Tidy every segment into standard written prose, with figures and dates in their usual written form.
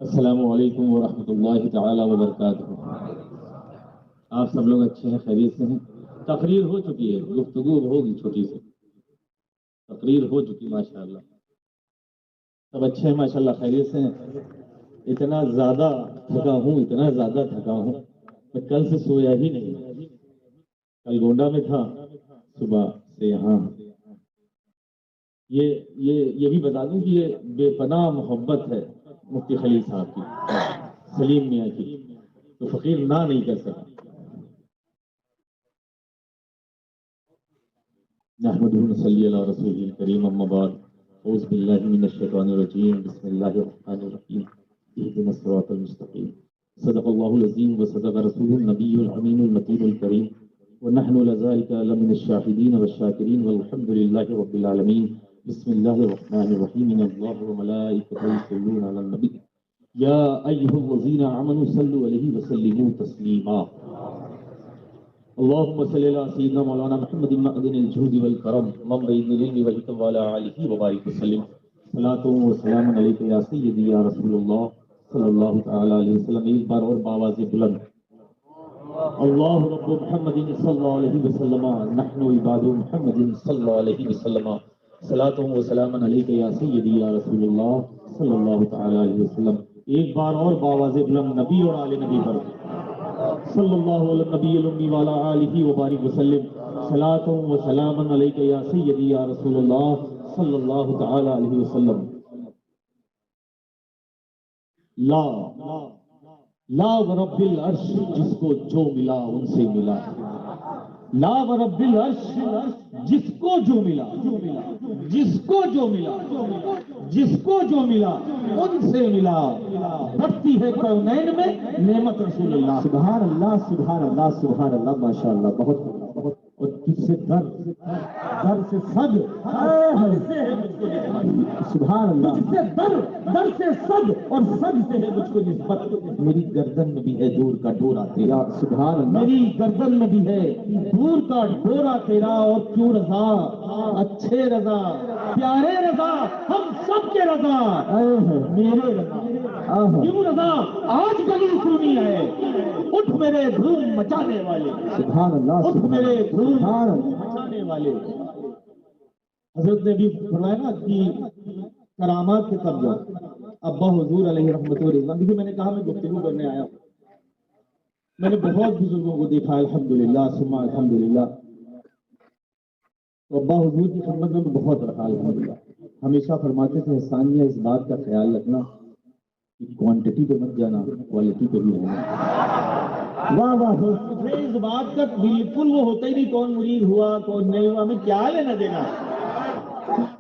السلام علیکم ورحمۃ اللہ تعالی وبرکاتہ۔ آپ سب لوگ اچھے ہیں، خیریت سے ہیں؟ تقریر ہو چکی ہے، گفتگو ہوگی چھوٹی سی، تقریر ہو چکی ماشاءاللہ، سب اچھے ہیں ماشاءاللہ، خیریت سے ہیں؟ اتنا زیادہ تھکا ہوں، اتنا زیادہ تھکا ہوں کہ کل سے سویا ہی نہیں۔ کل گونڈا میں تھا، صبح سے یہاں۔ یہ بھی بتا دوں کہ یہ بے پناہ محبت ہے مفتی خلیل صاحب کی، سلیم میاں کی، تو فقیر نہ نہیں کر سکا۔ نحمدہ ونصلی علی رسولہ الکریم، اما بعد، اعوذ باللہ من الشیطان الرجیم، بسم اللہ الرحمن الرحیم، اہدنا الصراط المستقیم، صدق اللہ العظیم وصدق رسولہ النبی الامین المتین الکریم، ونحن لذلك لمن الشاہدین والشاکرین والحمد للہ رب العالمین۔ بسم اللہ الرحمن الرحیم، ان اللہ وملائکتہ یصلون علی النبی یا ایھا الذین آمنوا صلوا علیہ وسلموا تسلیما۔ اللهم صل على سيدنا مولانا محمد معدن الجود والكرم منبع العلم والحكم وعلى آله وبارك وسلم، صلاة وسلام عليك يا سيدي يا رسول الله صلی اللہ تعالی علیہ وسلم۔ ایک بار اور بآواز بلند، اللہ رب محمد صلی اللہ علیہ وسلم، نحن عباد محمد صلی اللہ علیہ وسلم، صلاة وسلام علیک یا سیدی یا رسول اللہ صلی اللہ تعالی علیہ وسلم۔ ایک بار اور بآواز بلند، نبی اور آل نبی پر صلی اللہ علیہ نبی الامی وعلی آلہ وبارک وسلم، صلاۃ و سلام علیک یا سیدی یا رسول اللہ صلی اللہ تعالی علیہ وسلم۔ لا لا ورب العرش، جس کو جو ملا ان سے ملا۔ لا ورب العرش، جس کو جو ملا، جس کو جو ملا، جس کو جو ملا ان سے ملا۔ بڑھتی ہے کونین میں نعمت رسول اللہ۔ سبحان اللہ سبحان اللہ سبحان اللہ، ماشاء اللہ، بہت بہت۔ اور کس سے در سے صد، سبحان اللہ، تجھ سے در سے صد، اور صد سے ہے مجھ کو نسبت۔ میری گردن میں بھی ہے دور کا ڈورا تیرا، سبحان اللہ، میری گردن میں بھی ہے دور کا ڈورا تیرا۔ اور کیوں رضا، اچھے رضا، پیارے رضا، ہم سب کے رضا، میرے رضا، کیوں رضا آج گلی سنی ہے، اٹھ میرے دھوم مچانے والے، سبحان اللہ، اٹھ میرے دھوم مچانے والے۔ حضرت نے بھی فرمایا نا کہ کرامات کے قبضہ ابا حضور علیہ رحمت و رضوان۔ دیکھیے، میں نے کہا میں گفتگو کرنے آیا ہوں، میں نے بہت بزرگوں کو دیکھا الحمدللہ ثم الحمدللہ، تو ابا حضور کی خدمت میں بہت رہا الحمدللہ۔ ہمیشہ فرماتے تھے ثانیہ اس بات کا خیال رکھنا کہ کوانٹٹی پہ مت جانا، کوالٹی پہ بھی رہنا۔ واہ واہ، اس بات کا بالکل وہ ہوتا ہی نہیں کون مرید ہوا کون نہیں ہوا، ہمیں کیا لینا دینا۔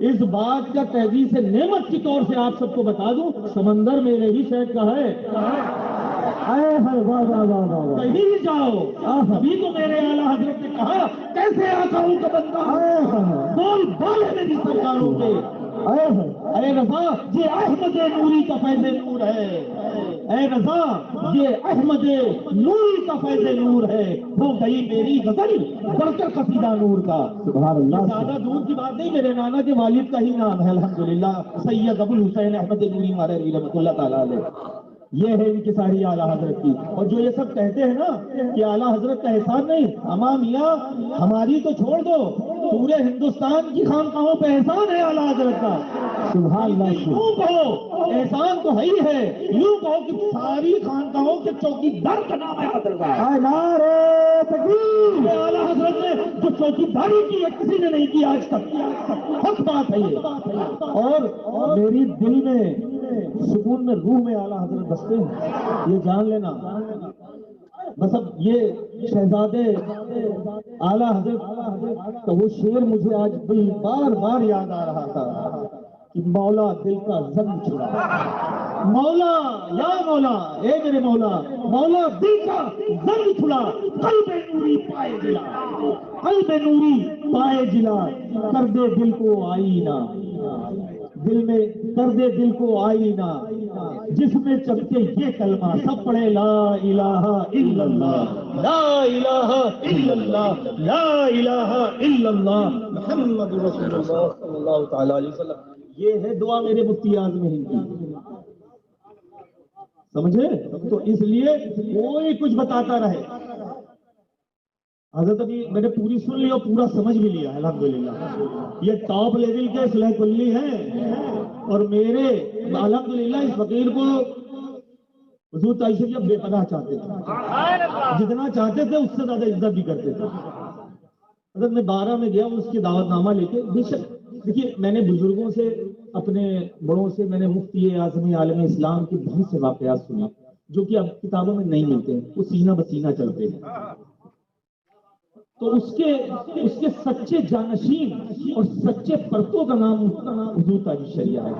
اس بات کا تہذیب سے نعمت کے طور سے آپ سب کو بتا دوں، سمندر میرے ہی شہر کا ہے، کہیں جاؤ ابھی تو میرے اعلیٰ حضرت نے کہا کیسے آقاؤں کا بندہ، بول بالے میری سرکاروں کے۔ اے رضا یہ احمد نوری کا فیض نور ہے، اے رضا یہ احمد نوری کا فیض نور ہے، وہ گئی میری غزل بڑھ کر قصیدہ نور کا۔ سبحان اللہ، زیادہ دور کی بات نہیں، میرے نانا کے والد کا ہی نام ہے الحمدللہ، سید ابو الحسین احمد نوری ہمارے رحمۃ اللہ تعالیٰ علیہ۔ یہ ہے ان کی ساری اعلیٰ حضرت کی۔ اور جو یہ سب کہتے ہیں نا کہ اعلیٰ حضرت کا احسان نہیں، اما میاں ہماری تو چھوڑ دو، پورے ہندوستان کی خانقاہوں پہ احسان ہے اعلیٰ حضرت کا۔ سبحان اللہ، یوں کہو احسان تو ہے ہی ہے، یوں کہو کہ ساری خانقاہوں کے چوکی دار کا نام ہے حضرت کا۔ نعرہ تکبیر، اعلیٰ حضرت نے جو چوکی داری کی ہے کسی نے نہیں کی آج تک، حق بات ہے یہ۔ اور میری دل میں سکون میں روح میں اعلیٰ حضرت بستے ہیں، یہ جان لینا۔ بس اب یہ شہزادے اعلیٰ حضرت تو وہ شعر مجھے آج بار بار یاد آ رہا تھا کہ مولا دل کا زنگ چھڑا، مولا یا مولا اے میرے مولا، مولا دل کا زنگ چھڑا، قلب نوری پائے جلا، قلب نوری پائے جلا، کر دے دل کو آئینہ، دل میں کر دے دل کو آئینہ، جس میں چمکے یہ کلمہ، سب پڑھے لا الہ الا اللہ، لا الہ الا اللہ، لا الہ الا اللہ محمد رسول اللہ صلی اللہ تعالی علیہ وسلم۔ یہ ہے دعا میرے مفتی اعظم ہند کی۔ سمجھے؟ تو اس لیے کوئی کچھ بتاتا رہے. حضرت ابھی میں نے پوری سن لی اور پورا سمجھ بھی لیا الحمدللہ. یہ ٹاپ لیول کے اصلاح کلی ہیں اور میرے الحمدللہ اس فقیر کو حضور تعالی بے پناہ چاہتے تھے، جتنا چاہتے تھے اس سے زیادہ عزت بھی کرتے تھے. حضرت میں 12 میں گیا اس کی دعوت نامہ لے کے. بے شک دیکھیے میں نے بزرگوں سے اپنے بڑوں سے میں نے مفتی اعظم عالم اسلام کے بہت سے واقعات سنے جو کہ اب کتابوں میں نہیں ملتے ہیں، وہ سینہ بسینہ چلتے ہیں. تو اس کے سچے جانشین اور سچے پرتوں کا نام حضور تاج الشریعہ ہے.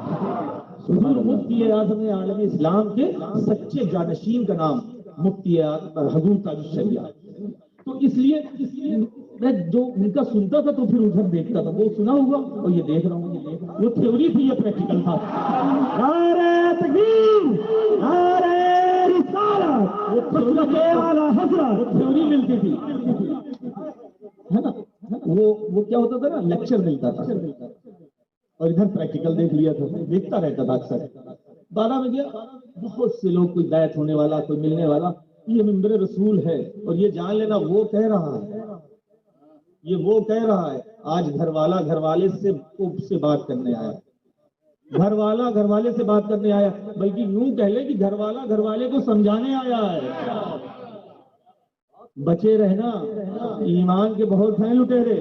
حضور مفتی اعظم عالم اسلام کے سچے جانشین کا نام مفتی حضور تاج الشریعہ. تو اس لیے میں جو ان کا سنتا تھا تو پھر ادھر دیکھتا تھا. وہ سنا ہوا اور یہ دیکھ رہا ہوں. وہ تھیوری تھی، یہ پریکٹیکل تھا. نعرہ تکبیر، نعرہ رسالت، والا حضرت، وہ تھیوری ملتی تھی ہے نا. وہ کیا ہوتا تھا نا، لیکچر ملتا تھا اور ادھر پریکٹیکل دیکھ لیا تھا. دیکھتا رہتا تھا اکثر. 12 میں گیا، بہت سے لوگ، کوئی بیعت ہونے والا، کوئی ملنے والا. یہ منبر رسول ہے اور یہ جان لینا وہ کہہ رہا ہے، یہ وہ کہہ رہا ہے. آج گھر والا گھر والے سے بات کرنے آیا، گھر والا گھر والے سے بات کرنے آیا، بلکہ یوں کہہ لے کہ گھر والا گھر والے کو سمجھانے آیا ہے. بچے رہنا، ایمان کے بہت ہیں لٹیرے.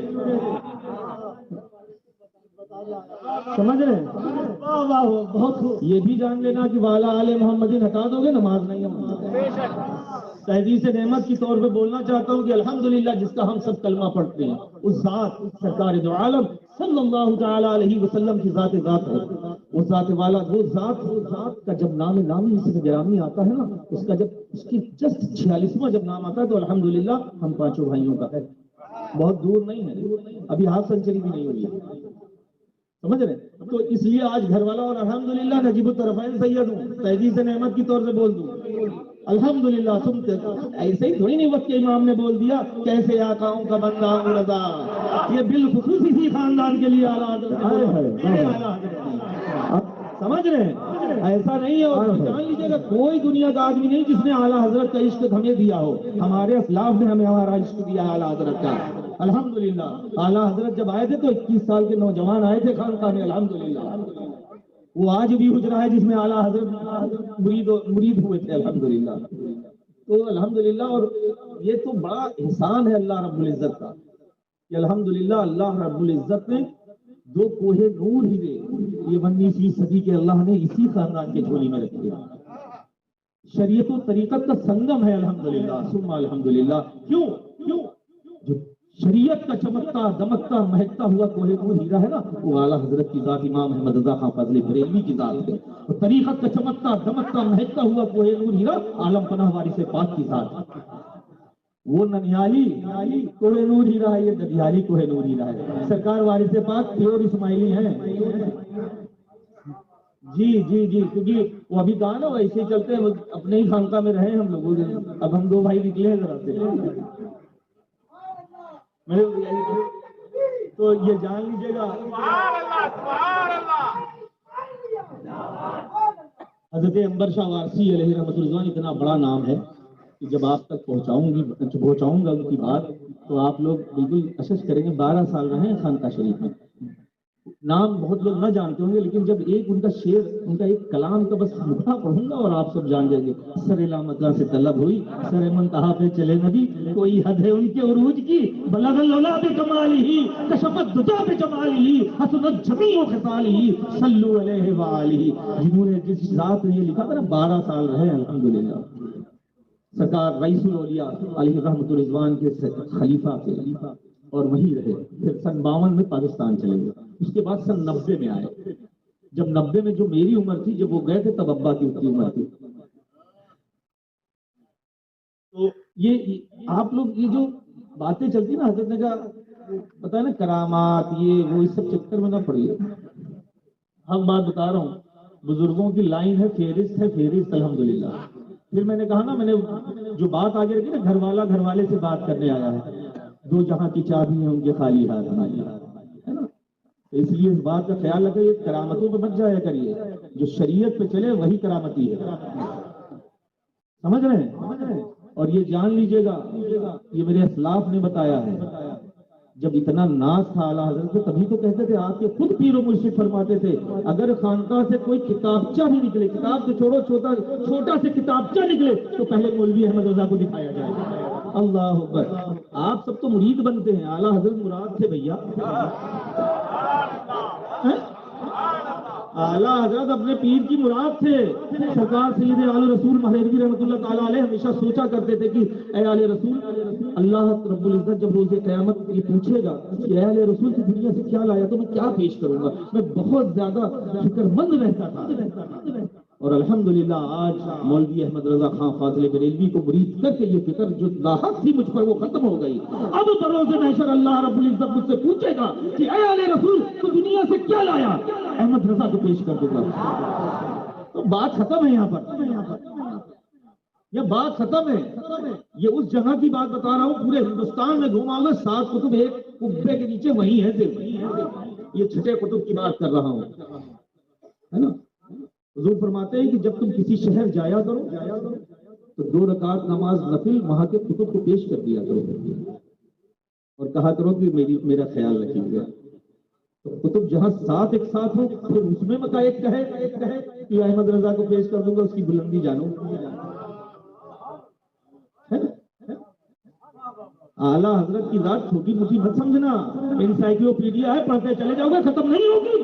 سمجھ رہے ہیں؟ بہت. یہ بھی جان لینا کہ والا آل محمدین ہٹا دو گے نماز نہیں ہم تحدیث نعمت کی طور پہ بولنا چاہتا ہوں کہ الحمدللہ جس کا ہم سب کلمہ پڑھتے ہیں اس ذات سرکار دو عالم صلی اللہ تعالی علیہ وسلم کی ذات ہے. وہ ذات والا، وہ ذات کا جب نام نامی اس گرامی آتا ہے نا، اس کا جب اس کی جسٹ 46واں جب نام آتا ہے تو الحمدللہ ہم پانچوں بھائیوں کا ہے. بہت دور نہیں ہے، ابھی ہاف سینچری بھی نہیں ہوئی ہے. سمجھ رہے؟ تو اس لیے آج گھر والا اور الحمدللہ نجیب الطرفین سید ہوں، تحدیث نعمت کی طور سے بول دوں الحمدللہ. سنتے ایسے ہی تھوڑی نہیں وقت کے امام نے بول دیا کیسے آقاؤں کا بندہ رضا. یہ بالخصوص اسی خاندان کے لیے اعلیٰ سمجھ رہے ہیں؟ ایسا نہیں ہے. اور جان لیجیے گا کوئی دنیا کا آدمی نہیں جس نے اعلیٰ حضرت کا عشق ہمیں دیا ہو. ہمارے اسلاف نے ہمیں ہمارا عشق دیا اعلیٰ حضرت کا الحمدللہ. اعلیٰ حضرت جب آئے تھے تو 21 سال کے نوجوان آئے تھے خانقاہ میں الحمدللہ. وہ آج بھی حجرا ہے جس میں اعلیٰ حضرت مرید ہوئے تھے الحمدللہ. تو الحمدللہ. اور یہ تو بڑا احسان ہے اللہ رب العزت کا کہ الحمدللہ اللہ رب العزت نے جو کوہ نور ہیرے یہ 19ویں صدی کے اللہ نے اسی خاندان کے جھولی میں رکھے. شریعت و طریقت کا سنگم ہے الحمدللہ ثم الحمدللہ. کیوں جو شریعت کا چمکتا دمکتا مہکتا ہوا کوہ نور ہیرا ہے نا، وہ اعلیٰ حضرت کی ذات امام احمد رضا خان فاضل بریلوی کی ذات ہے. اور طریقت کا چمکتا دمکتا مہکتا ہوا کوہ نور ہیرا عالم پناہ وارث پاک کی ذات. وہ ننیالی کوہ نور ہیرا ہے، یہ ددیالی کوہ نور ہیرا ہے. سرکار وارث پاک پیور اسماعیلی ہیں. جی کیونکہ وہ ابھی کہا نا وہ ایسے ہی چلتے ہیں، اپنے ہی خانقاہ میں رہے ہم لوگ. اب ہم 2 بھائی نکلے ہیں ذرا سے تو یہ جان لیجیے گا حضرت عنبر شاہ وارسی علیہ رحمۃ اللہ اتنا بڑا نام ہے کہ جب آپ تک پہنچاؤں گا ان کی بات تو آپ لوگ بالکل اشش کریں گے. 12 سال رہے ہیں خانقاہ شریف میں. نام بہت لوگ نہ جانتے ہوں گے لیکن جب ایک ان کا شعر، ان کا ایک کلام کا بس مٹھا پڑھوں گا اور آپ سب جان جائیں گے. سر لامکہ سے طلب ہوئی، سر منتہا پہ چلے نبی، کوئی حد ہے ان کے عروج کی، بلغ العلا بکمالہ کشف الدجا بجمالہ حسنت جمیع خصالہ صلوا علیہ وآلہ. جنہوں نے جس ذات نے یہ لکھا تھا نا 12 سال رہے الحمدللہ. سرکار رئیس الاولیاء علیہ رحمۃ الرضوان کے خلیفہ تھے اور وہی رہے. پھر سن 52 میں پاکستان چلے گئے. اس کے بعد سن 90 میں آئے. جب 90 میں جو میری عمر تھی، جب وہ گئے تھے تب ابا کی اتنی عمر تھی. تو یہ آپ لوگ یہ جو باتیں چلتی نا، حضرت نے کہا پتا ہے نا کرامات یہ وہ اس سب چکر میں نہ پڑیے. ہم بات بتا رہا ہوں، بزرگوں کی لائن ہے، فہرست ہے، فہرست الحمدللہ. پھر میں نے کہا نا، میں نے جو بات آگے رکھی نا، گھر والا گھر والے سے بات کرنے آیا ہے. 2 جہاں کی چابی ہیں ان کے خالی ہاتھ ہے نا. اس لیے اس بات کا خیال رکھے، کرامتوں پہ مت جایا کریے. جو شریعت پہ چلے وہی کرامتی ہے. سمجھ رہے ہیں؟ اور یہ جان لیجئے گا، یہ میرے اسلاف نے بتایا ہے، جب اتنا ناز تھا اعلیٰ حضرت سے تبھی تو کہتے تھے، آپ کے خود پیر و مرشد فرماتے تھے اگر خانقاہ سے کوئی کتابچہ بھی نکلے، کتاب سے چھوڑو چھوٹا سے کتابچہ نکلے تو پہلے مولوی احمد رضا کو دکھایا جائے۔ اللہ اکبر۔ آپ سب تو مرید بنتے ہیں، اعلیٰ حضرت مراد تھے بھیا۔ اعلیٰ حضرت اپنے پیر کی مراد تھے۔ سرکار سید آل رسول مہدوی رحمۃ اللہ تعالیٰ علیہ ہمیشہ سوچا کرتے تھے کہ اے آل رسول، اللہ رب العزت جب روز قیامت یہ پوچھے گا کہ اے آل رسول کی دنیا سے کیا لایا تو میں کیا پیش کروں گا، میں بہت زیادہ فکر مند رہتا تھا۔ اور الحمدللہ آج مولوی احمد رضا خان فاضل بریلوی کو مرید کر کے یہ فکر جو لاحق تھی مجھ پر وہ ختم ہو گئی۔ اب بروز محشر اللہ رب العزت مجھ سے پوچھے گا کہ اے آل رسول تو دنیا سے کیا لایا، احمد رضا کو پیش کر دوں گا۔ تو بات ختم ہے یہاں پر، یہ بات ختم ہے۔ یہ اس جگہ کی بات بتا رہا ہوں، پورے ہندوستان میں گھوما ہوگا، 7 کتب ایک قبے کے نیچے وہی ہے صرف، یہ 6 کتب کی بات کر رہا ہوں، ہے نا۔ حضور فرماتے ہیں کہ جب تم کسی شہر جایا کرو تو 2 رکعت نماز نفل وہاں کے کتب کو پیش کر دیا کرو اور کہا کرو کہ میرا خیال رکھیے گا۔ تو کتب جہاں 7 ایک ساتھ ہو پھر اس میں مکہ ایک کہے کہ احمد رضا کو پیش کر دوں گا، اس کی بلندی جانو۔ اعلیٰ حضرت کی ذات چھوٹی موٹی مت سمجھنا، انسائکلوپیڈیا ہے، پڑھتے چلے جاؤ گے، ختم نہیں ہوگی،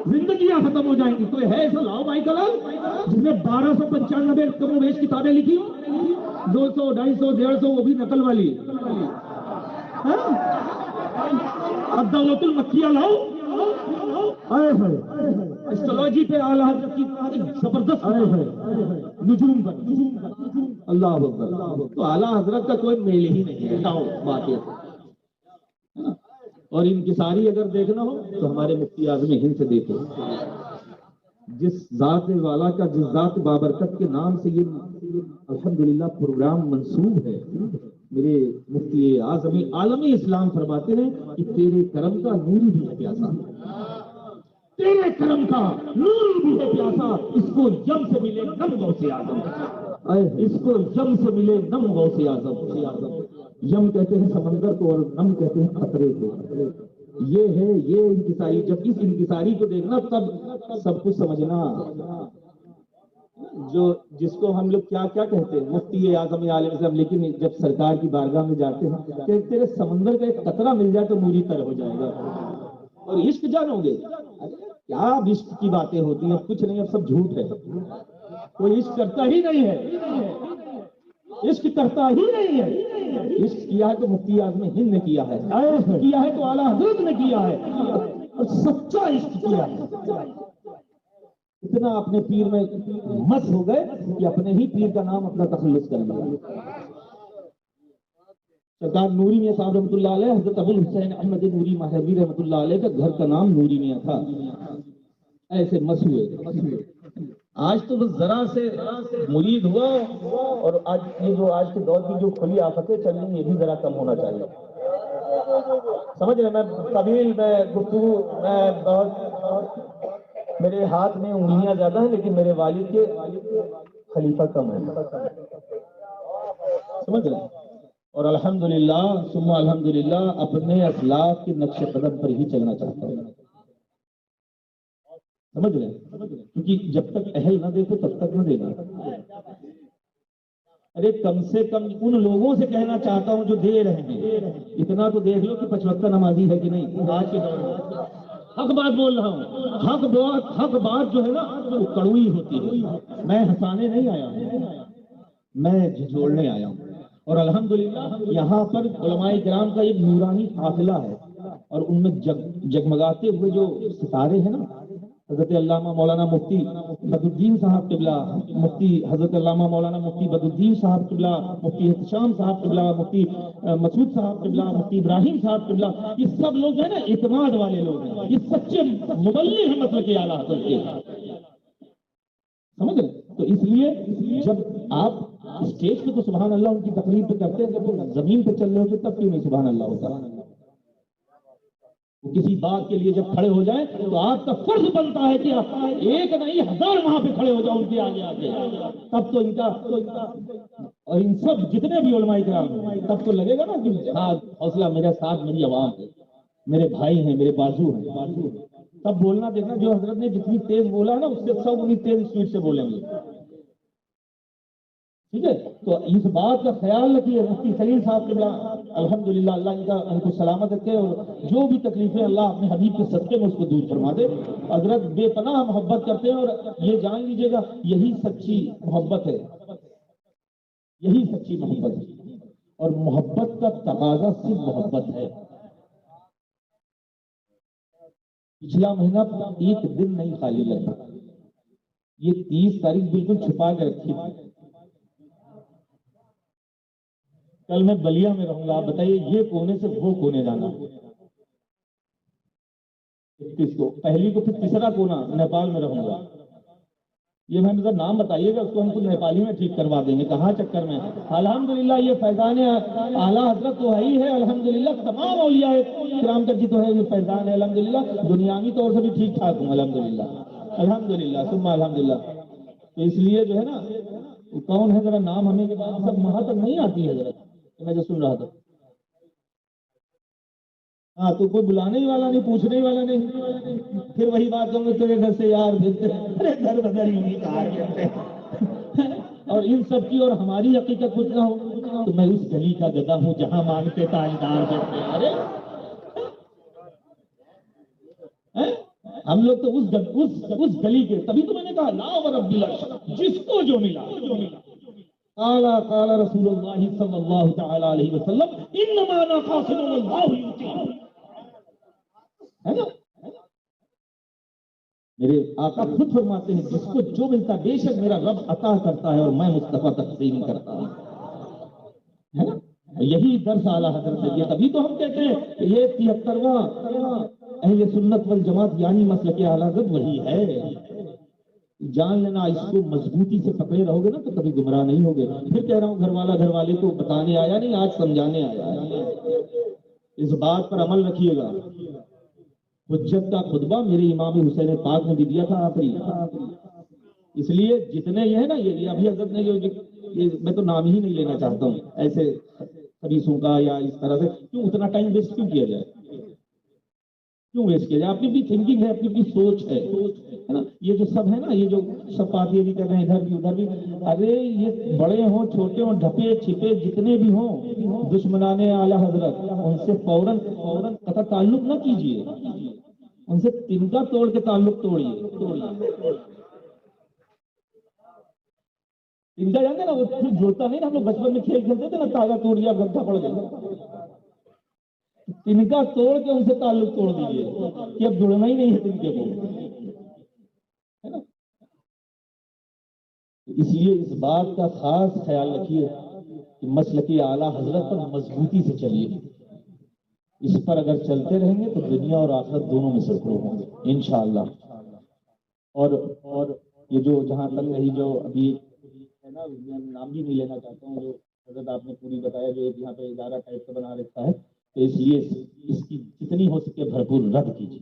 زندگیاں ختم ہو جائیں گی۔ کوئی ہے ایسا لاؤ بھائی کلال جس نے 1295 کم و بیش کتابیں لکھی ہوں، 200 250 150 وہ بھی نقل والی۔ الدولۃ المکیہ لاؤ، اسٹرالوجی پہ اعلیٰ حضرت کی زبردست نجوم پر، اللہ اکبر۔ تو اعلیٰ حضرت کا کوئی میل ہی نہیں ہے، بات یہ۔ اور انکساری اگر دیکھنا ہو تو ہمارے مفتی اعظم ہند سے دیکھو، جس ذات والا کا، جس ذات بابرکت کے نام سے یہ الحمدللہ پروگرام منسوب ہے، میرے مفتی اعظم عالمی اسلام فرماتے ہیں کہ تیرے کرم کا نور بھی ہے پیاسا، تیرے کرم کا نور بھی ہے پیاسا، اس کو یم سے ملے نم غوث اعظم، اس کو یم سے ملے نم غوث اعظم۔ یم کہتے ہیں سمندر کو اور نم کہتے ہیں خطرے کو۔ یہ ہے یہ انکساری، جب اس انکساری کو دیکھنا تب سب کچھ سمجھنا۔ جس کو ہم لوگ کیا کہتے ہیں مفتی اعظم عالم اسلام، لیکن جب سرکار کی بارگاہ میں جاتے ہیں کہ تیرے سمندر کا ایک قطرہ مل جائے تو نوری تر ہو جائے گا۔ اور عشق جانو گے کیا عشق کی باتیں ہوتی ہیں، اب کچھ نہیں، اب سب جھوٹ ہے، کوئی عشق کرتا ہی نہیں ہے، عشق کرتا ہی نہیں ہے۔ عشق کیا ہے تو مفتی اعظم ہند نے کیا ہے، کیا ہے تو اعلیٰ حضرت نے کیا ہے، اور سچا عشق کیا ہے۔ اتنا اپنے پیر میں مست ہو گئے کہ اپنے ہی پیر کا نام اپنا تخلص کر لیا۔ سرکار نوری میاں صاحب رحمۃ اللہ علیہ، حضرت ابو الحسین احمد نوری مہدوی رحمۃ اللہ علیہ کا گھر کا نام نوری میاں تھا۔ ایسے مس ہوئے، آج تو بس ذرا سے مرید ہوا، اور آج یہ جو آج کے دور کی جو کھلی آفتیں چل رہی ہیں یہ بھی ذرا کم ہونا چاہیے۔ سمجھ رہے، میں طویل، میں گفتگو، میں بہت، میرے ہاتھ میں انگلیاں زیادہ ہیں لیکن میرے والد کے خلیفہ کم ہیں، سمجھ رہے۔ اور الحمدللہ ثم الحمدللہ اپنے اسلاف کے نقش قدم پر ہی چلنا چاہتا ہوں، سمجھ رہے ہیں، کیونکہ جب تک اہل نہ دیکھو تب تک نہ دینا۔ ارے کم سے کم ان لوگوں سے کہنا چاہتا ہوں جو دے رہے ہیں، اتنا تو دیکھ لو کہ 5 وقت نمازی ہے کہ نہیں آج کے دور میں۔ حق بات بول رہا ہوں، حق بات جو ہے نا وہ کڑوئی ہوتی ہے۔ میں ہنسانے نہیں آیا ہوں، میں جھنجھوڑنے آیا ہوں۔ اور الحمدللہ یہاں پر علماء کرام کا ایک نورانی قافلہ ہے، اور ان میں جگمگاتے ہوئے جو ستارے ہیں نا، حضرت علامہ مولانا مفتی بدالدین صاحب قبلہ، مفتی حضرت علامہ مولانا مفتی بدالدین صاحب قبلہ، مفتی احتشام صاحب قبلہ، مفتی مسعود صاحب قبلہ، مفتی ابراہیم صاحب قبلہ، یہ سب لوگ ہیں نا اعتماد والے لوگ ہیں، یہ سچے مبلغ ہیں مطلب کہ اعلیٰ حضرت کے، سمجھ رہے۔ تو اس لیے جب آپ اسٹیج پہ تو سبحان اللہ ان کی تقریر پہ کرتے ہیں، جب زمین پہ چل رہے ہوتے تب کیوں نہیں سبحان اللہ ہوتا؟ وہ کسی بات کے لیے جب کھڑے ہو جائیں تو آپ کا فرض بنتا ہے کہ ایک نہیں 1000 وہاں پہ کھڑے ہو جاؤ ان کے آگے آگے، تب تو ان کا اور ان سب جتنے بھی علماء کرام تب تو لگے گا نا کہ ہاں حوصلہ میرے ساتھ میری عوام ہے، میرے بھائی ہیں، میرے بازو ہیں، تب بولنا دیکھنا جو حضرت نے جتنی تیز بولا نا اس سے سب اتنی تیز اسپیڈ سے بولیں گے، ٹھیک ہے؟ تو اس بات کا خیال رکھیے مفتی خلیل صاحب کے الحمدللہ اللہ ان کو سلامت رکھے، اور جو بھی تکلیفیں اللہ اپنے حبیب کے صدقے میں اس کو دور فرما دے۔ حضرت بے پناہ محبت کرتے ہیں، اور یہ جان لیجیے گا یہی سچی محبت ہے، یہی سچی محبت ہے، اور محبت کا تقاضا صرف محبت ہے۔ پچھلا مہینہ ایک دن نہیں خالی لگا، یہ 30 تاریخ بالکل چھپا کے رکھی تھی۔ کل میں بلیا میں رہوں گا، آپ بتائیے یہ کونے سے وہ کونے جانا، 31 کو پہلی کو، پھر تیسرا کونا نیپال میں رہوں گا۔ یہ میں مطلب نام بتائیے گا، اس کو ہم کو نیپالی میں ٹھیک کروا دیں گے، کہاں چکر میں۔ الحمدللہ یہ فیضان اعلیٰ حضرت تو ہے ہی ہے، الحمدللہ تمام اولیاء کرام کا جی تو ہے، یہ فیضان ہے الحمدللہ، دنیاوی طور سے بھی ٹھیک ٹھاک ہوں الحمدللہ، الحمدللہ ثم الحمدللہ۔ تو اس لیے جو ہے نا کون ہے ذرا نام ہمیں کے بعد سب وہاں تک نہیں آتی ہے، ذرا میں جو سن رہا تھا۔ ہاں تو کوئی بلانے ہی والا نہیں، پوچھنے ہی والا نہیں، پھر وہی بات کروں گے تیرے گھر سے یار بھیجتے، ارے گھر بدر ہی کار بھیجتے، اور ان سب کی اور ہماری حقیقت کچھ نہ ہو تو میں اس گلی کا گدا ہوں جہاں مانگتے تاجدار بھیجتے۔ ارے ہم لوگ تو اس گلی کے، تبھی تو میں نے کہا لا ورب العرش، جس کو جو ملا۔ قال رسول اللہ صلی اللہ تعالی علیہ وسلم انما انا قاسم واللہ یؤتی، ہے نا؟ میرے آقا خود فرماتے ہیں جس کو جو ملتا بے شک میرا رب عطا کرتا ہے اور میں مصطفیٰ تقسیم کرتا ہوں، ہے نا؟ یہی درس اعلیٰ حضرت سے دیا، تبھی تو ہم کہتے ہیں کہ یہ 73واں اہل سنت والجماعت یعنی مسلک اعلیٰ حضرت وہی ہے۔ جان لینا، اس کو مضبوطی سے پکڑے رہو گے نا تو کبھی گمراہ نہیں ہوگے۔ پھر کہہ رہا ہوں گھر والے کو بتانے آیا نہیں، آج سمجھانے آیا ہے۔ اس بات پر عمل رکھیے گا۔ حجت کا خطبہ میرے امام حسین پاک نے بھی دیا تھا آخری، اس لیے جتنے یہ ہے نا، یہ ابھی حضرت نے جو میں تو نام ہی نہیں لینا چاہتا ہوں ایسے حدیثوں کا یا اس طرح سے، کیوں اتنا ٹائم ویسٹ کیوں کیا جائے، کیوں ویسٹ کیا جائے؟ اپنی بھی تھنکنگ ہے، اپنی سوچ ہے نا۔ یہ جو سب ہے نا، یہ جو سب پارٹیاں بھی کر رہے ہیں ادھر بھی ادھر بھی، ارے یہ بڑے ہوں چھوٹے ہوں ڈھپے چھپے جتنے بھی ہوں، دشمنان اعلیٰ حضرت ان سے فوراً قطع تعلق نہ کیجیے، ان سے تنکا توڑ کے تعلق توڑیے۔ تنکا جانتے نا، وہ جوڑتا نہیں نا، ہم لوگ بچپن میں کھیل کھیلتے تھے نا، تاغا ٹوٹ گیا گڈھا پڑ گیا، تنکا توڑ کے ان سے تعلق توڑ دیجیے کہ اب جڑنا ہی نہیں ہے تنکے کو، ہے نا؟ اس لیے اس بات کا خاص خیال رکھیے کہ مسلک اعلیٰ حضرت پر مضبوطی سے چلیے، اس پر اگر چلتے رہیں گے تو دنیا اور آخرت دونوں میں سرخرو ہوں گے انشاءاللہ۔ اور یہ جو جہاں تک رہی جو ابھی ہے نا، میں نام بھی نہیں لینا چاہتا ہوں، جو حضرت آپ نے پوری بتایا، جو ایک یہاں پہ ادارہ ٹائپ کا بنا رکھا ہے، تو اس لیے اس کی جتنی ہو سکے بھرپور رد کیجیے،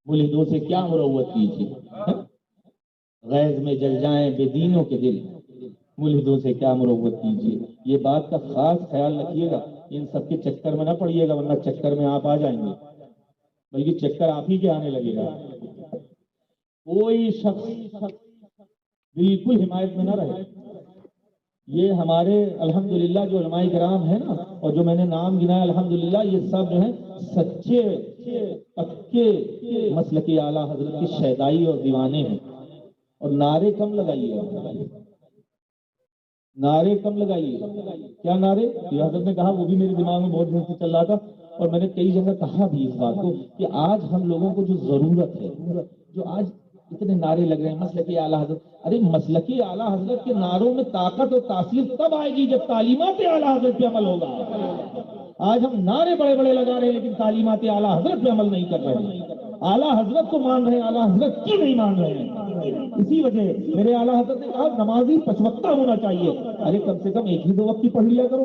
ملحدوں سے کیا مروت کیجیے، غیظ میں جل جائیں بے دینوں کے دل، ملحدوں سے کیا مروت کیجیے۔ یہ بات کا خاص خیال رکھیے گا، ان سب کے چکر میں نہ پڑیے گا، ورنہ چکر میں آپ آ جائیں گے، بلکہ چکر آپ ہی کے آنے لگے گا۔ کوئی شخص بالکل حمایت میں نہ رہے۔ یہ ہمارے الحمدللہ جو علماء کرام ہیں نا، اور جو میں نے نام گنایا الحمدللہ، یہ سب جو ہیں سچے پکے مسلک اعلیٰ حضرت کی شیدائی اور دیوانے ہیں۔ اور نعرے کم لگائیے، نعرے کم لگائیے۔ کیا نعرے؟ یہ حضرت نے کہا، وہ بھی میرے دماغ میں بہت دن سے چل رہا تھا، اور میں نے کئی جگہ کہا بھی اس بات کو کہ آج ہم لوگوں کو جو ضرورت ہے، جو آج اتنے نعرے لگ رہے ہیں مسلک اعلیٰ حضرت، ارے مسلک اعلیٰ حضرت کے نعروں میں طاقت اور تاثیر تب آئے گی جب تعلیمات اعلیٰ حضرت پہ عمل ہوگا۔ آج ہم نعرے بڑے بڑے لگا رہے ہیں لیکن تعلیمات اعلیٰ حضرت پہ عمل نہیں کر رہے ہیں، اعلیٰ حضرت کو مان رہے ہیں، اعلیٰ حضرت کی نہیں مان رہے ہیں۔ اسی وجہ میرے اعلیٰ حضرت نے کہا نمازی 5 وقتہ ہونا چاہیے، ارے کم سے کم ایک ہی 2 وقت کی پڑھ لیا کرو۔